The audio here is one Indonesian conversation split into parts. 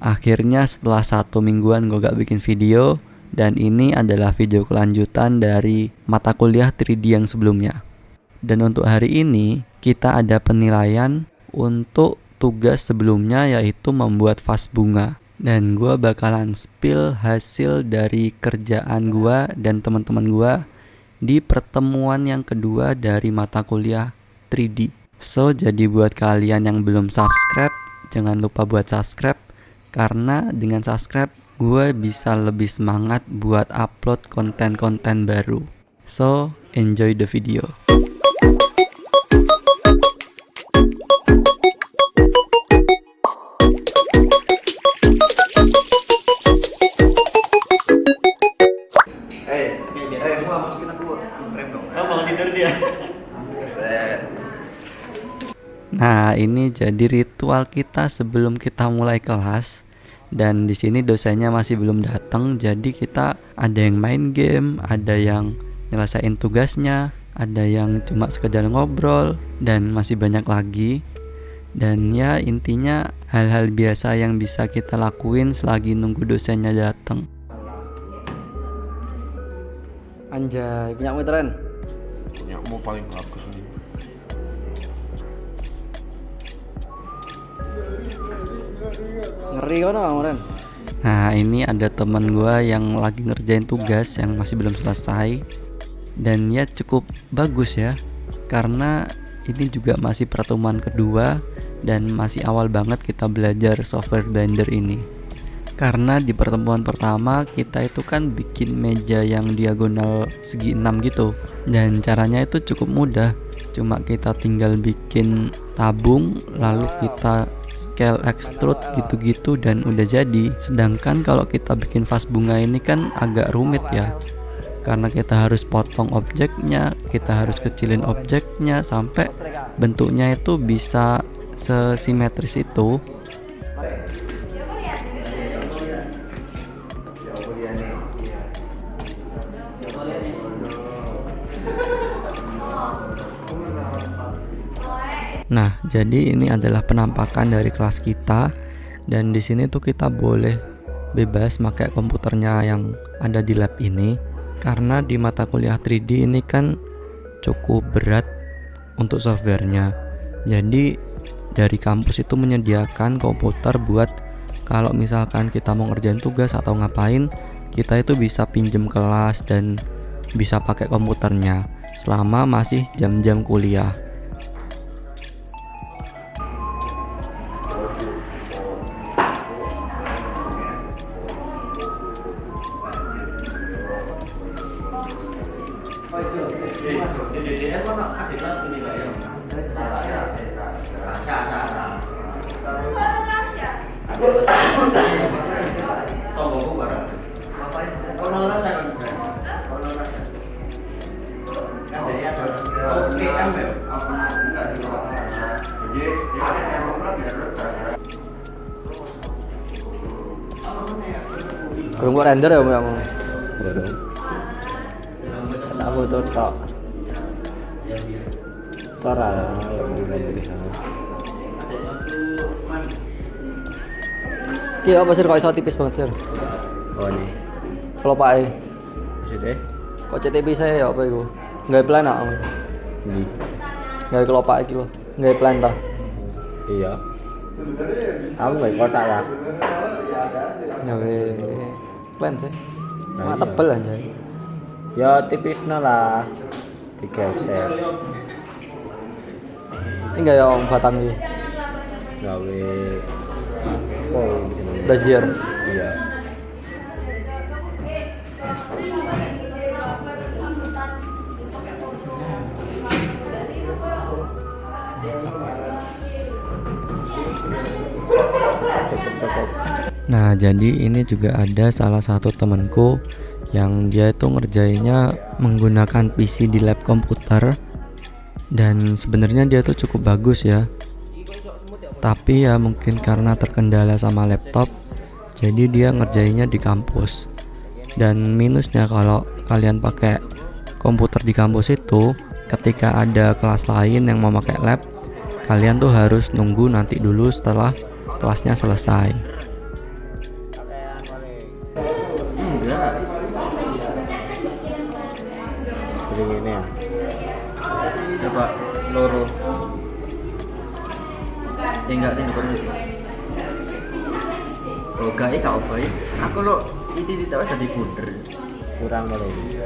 Akhirnya setelah 1 mingguan gue gak bikin video, dan ini adalah video kelanjutan dari mata kuliah 3D yang sebelumnya. Dan untuk hari ini kita ada penilaian untuk tugas sebelumnya, yaitu membuat vas bunga. Dan gue bakalan spill hasil dari kerjaan gue dan teman-teman gue di pertemuan yang kedua dari mata kuliah 3D. So, jadi buat kalian yang belum subscribe, jangan lupa buat subscribe, karena dengan subscribe gue bisa lebih semangat buat upload konten-konten baru. So, enjoy the video. Nah, ini jadi ritual kita sebelum kita mulai kelas. Dan di sini dosennya masih belum datang, jadi kita ada yang main game, ada yang nyelesain tugasnya, ada yang cuma sekedar ngobrol, dan masih banyak lagi. Dan ya intinya hal-hal biasa yang bisa kita lakuin selagi nunggu dosennya datang. Anjay, punyamu keren. Punyamu paling bagus nih. Ngeri kan kemarin. Nah, ini ada teman gue yang lagi ngerjain tugas yang masih belum selesai. Dan ya cukup bagus ya, karena ini juga masih pertemuan kedua dan masih awal banget kita belajar software Blender ini. Karena di pertemuan pertama kita itu kan bikin meja yang diagonal segi 6 gitu. Dan caranya itu cukup mudah, cuma kita tinggal bikin tabung lalu kita scale extrude gitu-gitu dan udah jadi. Sedangkan kalau kita bikin vas bunga ini kan agak rumit ya, karena kita harus potong objeknya, kita harus kecilin objeknya sampai bentuknya itu bisa sesimetris itu. Nah, jadi ini adalah penampakan dari kelas kita, dan di sini tuh kita boleh bebas pakai komputernya yang ada di lab ini, karena di mata kuliah 3D ini kan cukup berat untuk softwarenya. Jadi dari kampus itu menyediakan komputer buat kalau misalkan kita mau ngerjain tugas atau ngapain, kita itu bisa pinjem kelas dan bisa pakai komputernya selama masih jam-jam kuliah. Kurang gua render ya kamu. Aku tuh tok. Tora yang render di sana. Ki apa sih kok iso tipis banget sih? Oh nih. Kelopake. Maksudnya? Kok CTP saya ya apa iku? Gawe plan ah. Ini. Gawe kelopake iki lho. Gawe plan ta. Iya. Aku nggak kotak ya. Gawe plan sih. Cuma Iya. tebel anjay. Ya tipisnya lah. Digeser. Ini enggak ya om batang iki. Gawe. Oh, Brazier. iya. Nah, jadi ini juga ada salah satu temanku yang dia itu ngerjainnya menggunakan PC di lab komputer, dan sebenarnya dia tuh cukup bagus ya. Tapi ya mungkin karena terkendala sama laptop, jadi dia ngerjainnya di kampus. Dan minusnya kalau kalian pakai komputer di kampus itu, ketika ada kelas lain yang mau pakai lab, kalian tuh harus nunggu nanti dulu setelah kelasnya selesai. Oh, gak kau boy. Aku lo itu tidak jadi bunder. Kurang kali ini.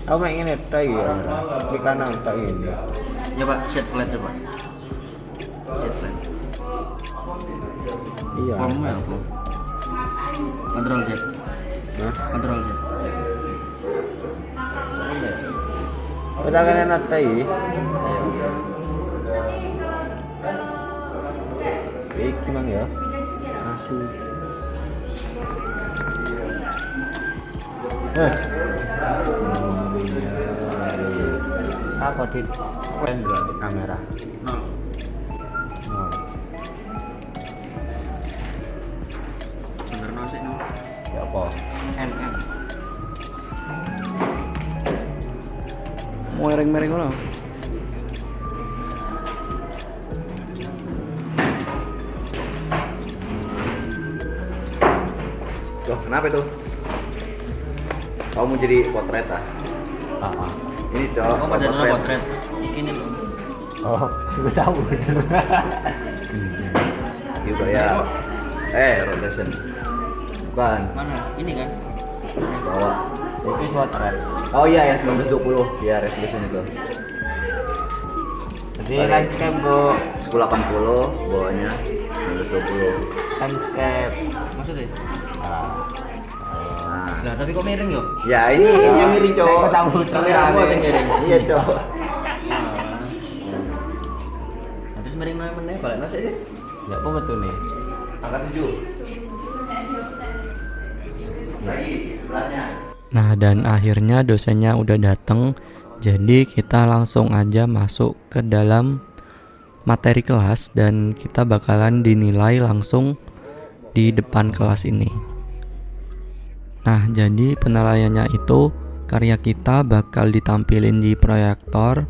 Aku main ini tak ya. Di kanan tak ini. Ya Pak, shade flat coba. Shade flat. Iya. Formnya apa? Control Z. Hah? Control Z. Kita kan enak tak ya. Iki mang ya. Asu. Apa di kamera? No. Oh. Bener no sih no. Ya apa? MM. Mau mereng-mereng ngono. Loh, kenapa itu? Kamu mau jadi potret ah? Ini cowok. Oh, pajangan potret. Iki nih loh. Oh, gue tahu. Gitu ya. Rotation. Bukan. Mana? Ini kan? Bawa. Itu potret. Oh iya ya 1920. Ya resolution itu. Jadi landscape bu, 1080 bawahnya 1920. landscape. Maksudnya? Ah. Nah. Lah, tapi kok miring yo? Ya ini yang miring cowok. Saya tahu. Kameramu yang miring. Iya cowok. Nah, terus miring nang meneh balik nasi sih. Ya apa betul nih? Angka 7. Lagi sebelahnya. Nah, dan akhirnya dosennya udah dateng. Jadi kita langsung aja masuk ke dalam materi kelas dan kita bakalan dinilai langsung di depan kelas ini. Nah, jadi penilaiannya itu karya kita bakal ditampilin di proyektor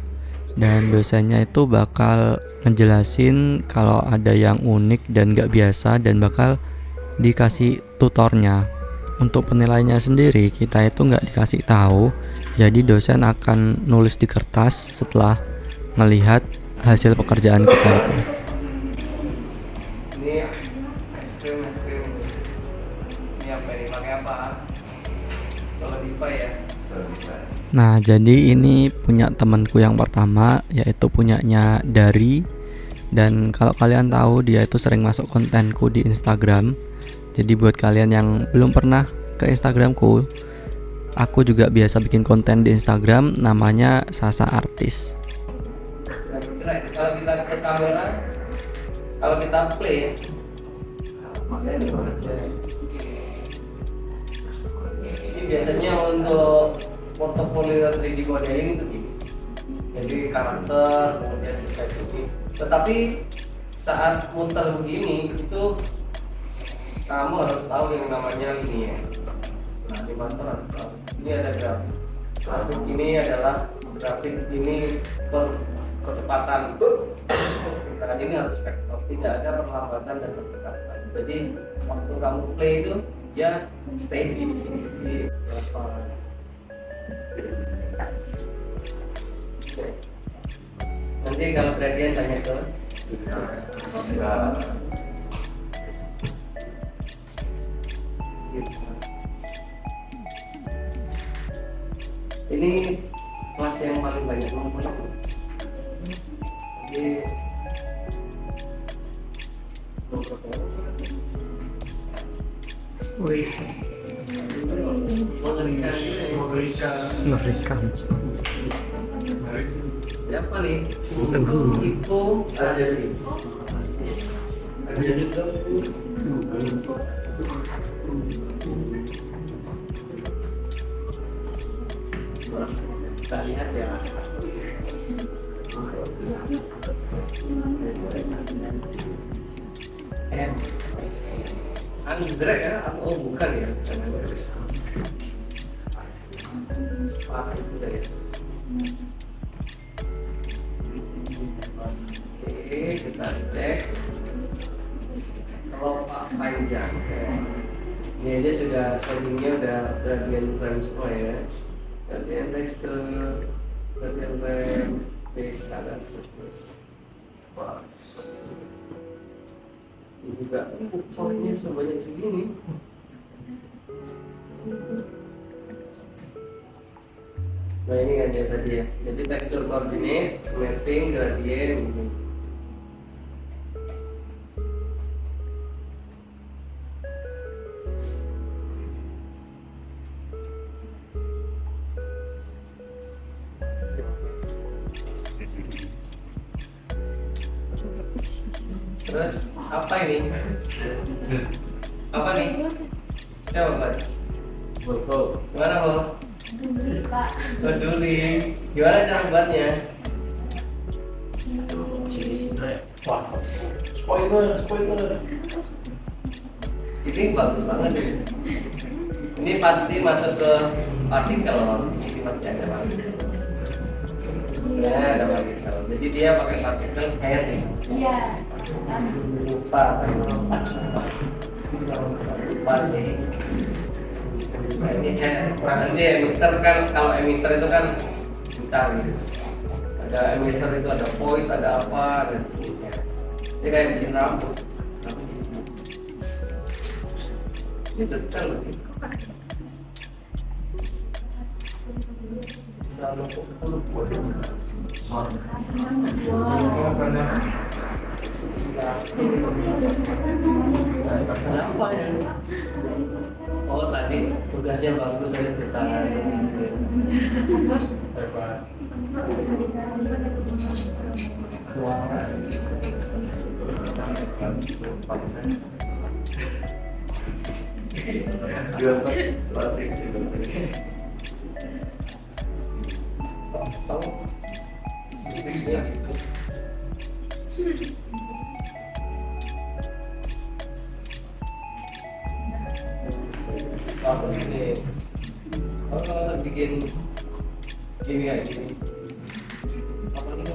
dan dosennya itu bakal ngejelasin kalau ada yang unik dan gak biasa dan bakal dikasih tutornya. Untuk penilaiannya sendiri kita itu nggak dikasih tahu, jadi dosen akan nulis di kertas setelah melihat hasil pekerjaan kita itu. Ini es krim ini apa ini pakai apa? Solar diva ya. Nah, jadi ini punya temanku yang pertama, yaitu punyanya Dari. Dan kalau kalian tahu, dia itu sering masuk kontenku di Instagram. Jadi buat kalian yang belum pernah ke Instagramku, aku juga biasa bikin konten di Instagram, namanya Sasa Artis. Nah, kalau kita ke kamera, kalau kita play, makanya ini biasanya untuk portofolio 3D modeling itu gini. Jadi karakter, kemudian bisa ini. Tetapi saat muter begini itu kamu harus tahu yang namanya linear. Nah, animator harus tahu. Ini ada grafik. Grafik ini adalah grafik ini percepatan. Karena ini harus vektor, tidak ada perlambatan dan percepatan. Jadi waktu kamu play itu dia stay di sini di berapa. Nanti kalau gradient tanya ke ini kelas yang paling banyak ngumpulin. Jadi Merekam. siapa nih? Ibu Sajari. Kita lihat ya. Anggrek ya? Oh bukan ya? Sepatu itu dari. Oke, kita cek. Kelopak panjang. Ini aja sudah shadingnya udah gradient frame semua ya. Gradient texture, gradient frame, base color, surface. Ini juga poinnya sebanyak segini. Nah ini kan ya tadi ya. Jadi tekstur koordinat, mapping, gradient gitu. Terus apa ini? Apa nih? Siapa Pak? Gimana Pak? Peduli. Gimana cara buatnya? Wah, spoiler. Ini bagus banget ini. Ini pasti masuk ke artikel loh. Di sini pasti ada partikel. Ya, ada partikel. Jadi dia pakai partikel hair. Iya. Lupa sih. Nah, ini nanti emitter kan, kalau emitter itu kan dicari. Ada emitter itu ada point, ada apa, dan sini. Ini kayak bikin rambut, tapi di sini. Ini detail loh. Selalu Kenapa ya? Oh tadi tugasnya bagus saya bertahan. Tahu? Bisa gitu. Bagus nih. Kalau nggak bikin gini kayak gini, apa ini?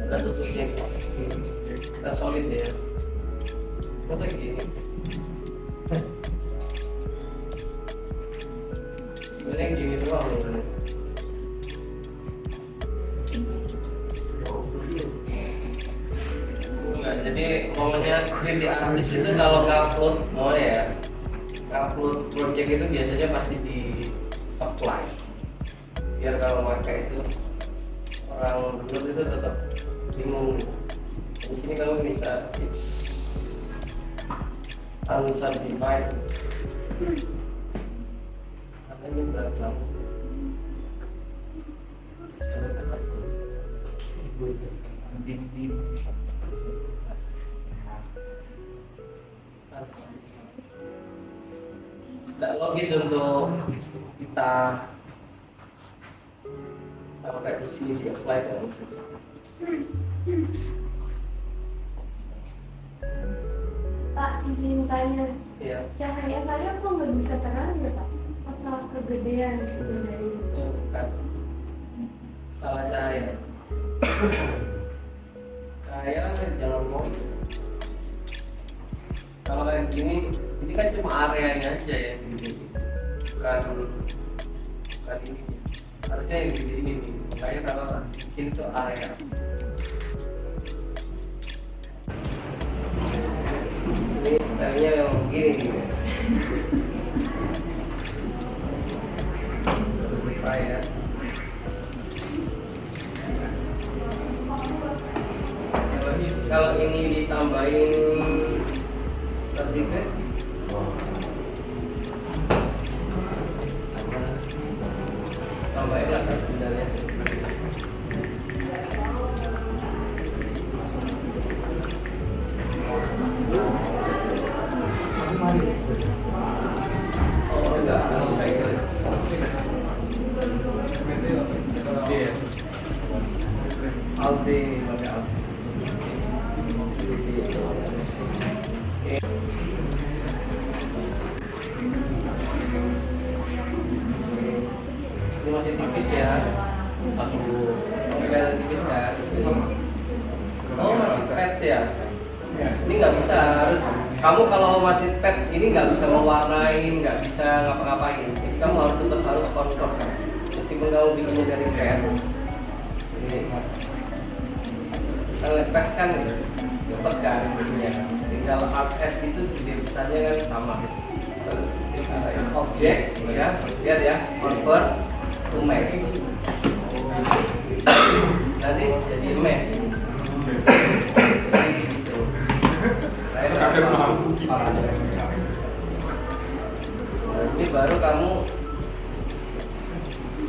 Ada tutupnya, kita solid ya. Masa gini? Sebenarnya gini doang nih. Enggak, jadi momennya 3D artist itu kalau upload mau ya, upload project itu biasanya pasti di apply. Biar kalau pakai itu orang dulu itu tetap bingung. Di sini kamu bisa fix uncertified. Karena ini berat banget. Tidak logis untuk kita sampai di sini di apply kan. Pak, izin tanya, Iya. cahaya saya kok nggak bisa terang ya Pak? Apa kegedean gitu dari Bukan salah cahaya. Cahaya jangan mau. Kalau kayak gini, ini kan cuma areanya aja ya, gini. Bukan ini. Harusnya yang gini ini. Makanya kalau bikin itu area. Ini stylenya yang begini. Seperti ya. Kalau ini ditambahin sedikit, tambahin lah kan sebenarnya. Oh enggak, kayak gitu. Iya. Aldi, pakai Aldi. Ini masih tipis ya. Oke, tipis kan? Oh masih patch ya? Ini nggak bisa, harus kamu kalau masih patch ini nggak bisa mewarnai, nggak bisa ngapa-ngapain. Jadi kamu harus tetap harus control kan? Meskipun kamu bikinnya dari patch. Ini kalau patch kan dapat kan ya. Tinggal Alt S itu gede besarnya kan sama. Objek ya, lihat ya, convert to mesh. Nanti jadi mesh. Jadi gitu. Ini baru kamu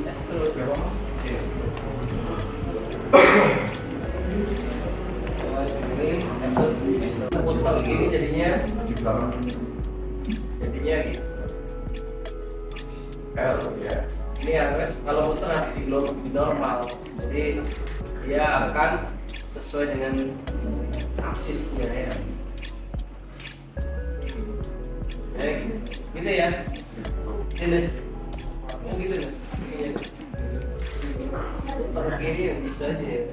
extrude ya. Putar gini jadinya gitu. Ini harus kalau putar harus di normal, jadi dia akan sesuai dengan aksisnya ya. Gitu ya. Ini gitu nih. Putar kiri bisa aja ya.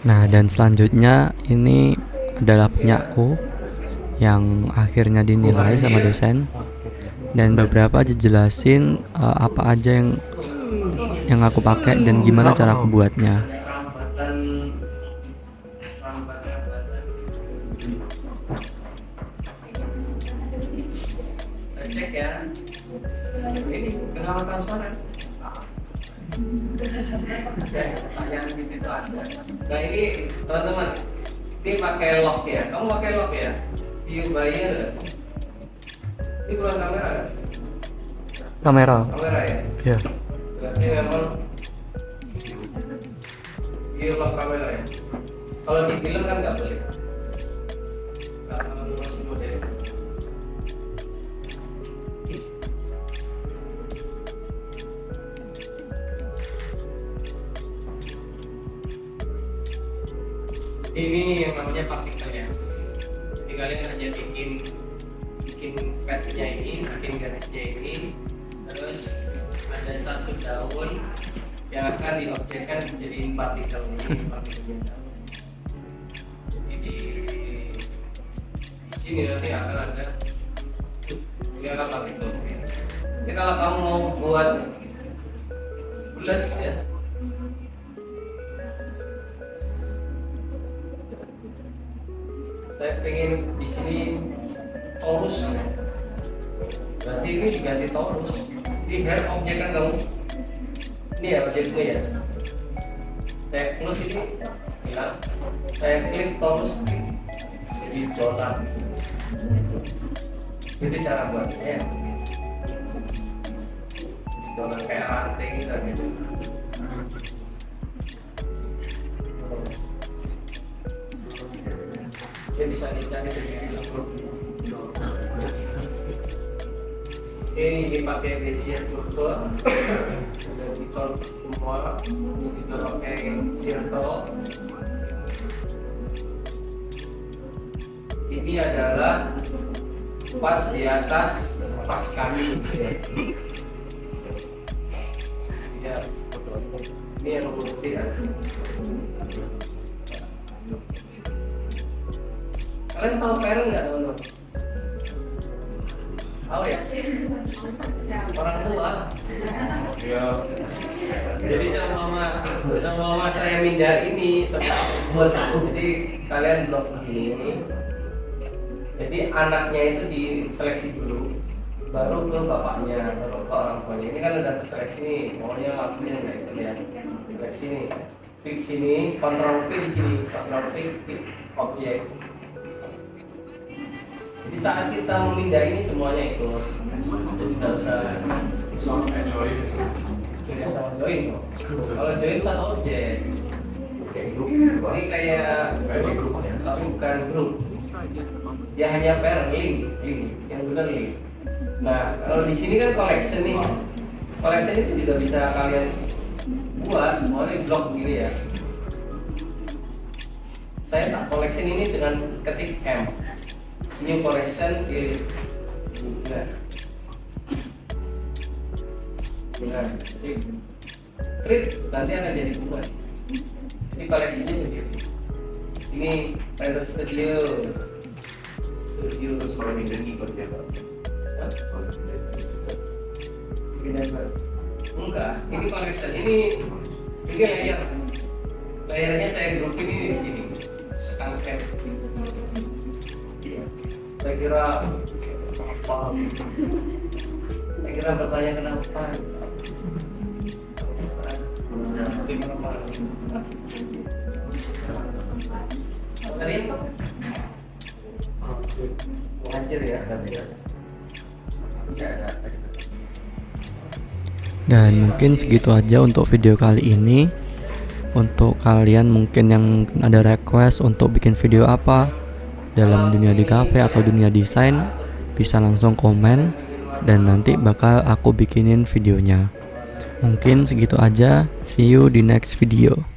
Nah, dan selanjutnya ini adalah punyaku yang akhirnya dinilai sama dosen, dan beberapa dijelasin apa aja yang aku pakai dan gimana cara aku buatnya. Cek ya. Ini kenapa transparan? Pertanyaan gitu itu ada. Nah ini teman-teman, ini pakai lock ya. Kamu pakai lock ya? View buyer. Ini bukan kamera kan? Kamera. Kamera ya? Ya. Berarti memang view lock kamera ya. Kalau di film kan nggak boleh. Kalau masih model. Ini yang namanya partikel ya. Jadi kalian hanya bikin patch-nya ini, bikin garisnya ini, terus ada satu daun yang akan diobjekkan menjadi partikel ini, partikelnya daun. Jadi di sini nanti akan ada ini akan partikel. Jadi kalau kamu mau buat bulat ya. Saya pengen di sini torus, berarti ini diganti torus. Ini hair objek kan kamu, ini ya objeknya ya. Saya close ini, hilang. Saya klik torus, jadi donat. Itu cara buatnya ya. Donat kayak rantai gitu. Dia bisa dicari sendiri. Ini dipakai Bezier curve, udah di-curve semua. Ini juga pakai circle. Ini adalah pas di atas pas kami. Ya, ini yang putih aja. Kalian tahu parent nggak teman-teman? Tahu ya? Orang tua. Ya. Jadi sama mama saya mindah ini buat jadi kalian blok begini. Jadi anaknya itu diseleksi dulu, baru ke bapaknya, baru ke orang tuanya. Ini kan udah terseleksi nih, maunya lampunya udah itu ya. Seleksi nih, klik sini, Ctrl P di sini, Ctrl P klik objek. Jadi saat kita memindah ini semuanya ikut, jadi tidak usah join. Tidak sama join kok. Kalau join satu objek. Ini kayak grup, tapi bukan grup. Dia hanya pair link, yang benar link. Nah, kalau di sini kan collection nih. Collection itu juga bisa kalian buat, boleh blok begini ya. Saya tak collection ini dengan ketik M. New collection pilih bunga. Bunga. treat nanti akan jadi bunga. Ini koleksinya sendiri. Ini Painter Studio. Terus kalau ini ikut ya Pak? Enggak, ini collection. Ini layer. Layernya saya grouping ini di sini. Kanker. Saya kira apa? Saya kira bertanya kenapa? Tadi hancur ya. Dan mungkin segitu aja untuk video kali ini. Untuk kalian mungkin yang ada request untuk bikin video apa dalam dunia di cafe atau dunia desain, bisa langsung komen dan nanti bakal aku bikinin videonya. Mungkin segitu aja. See you di next video.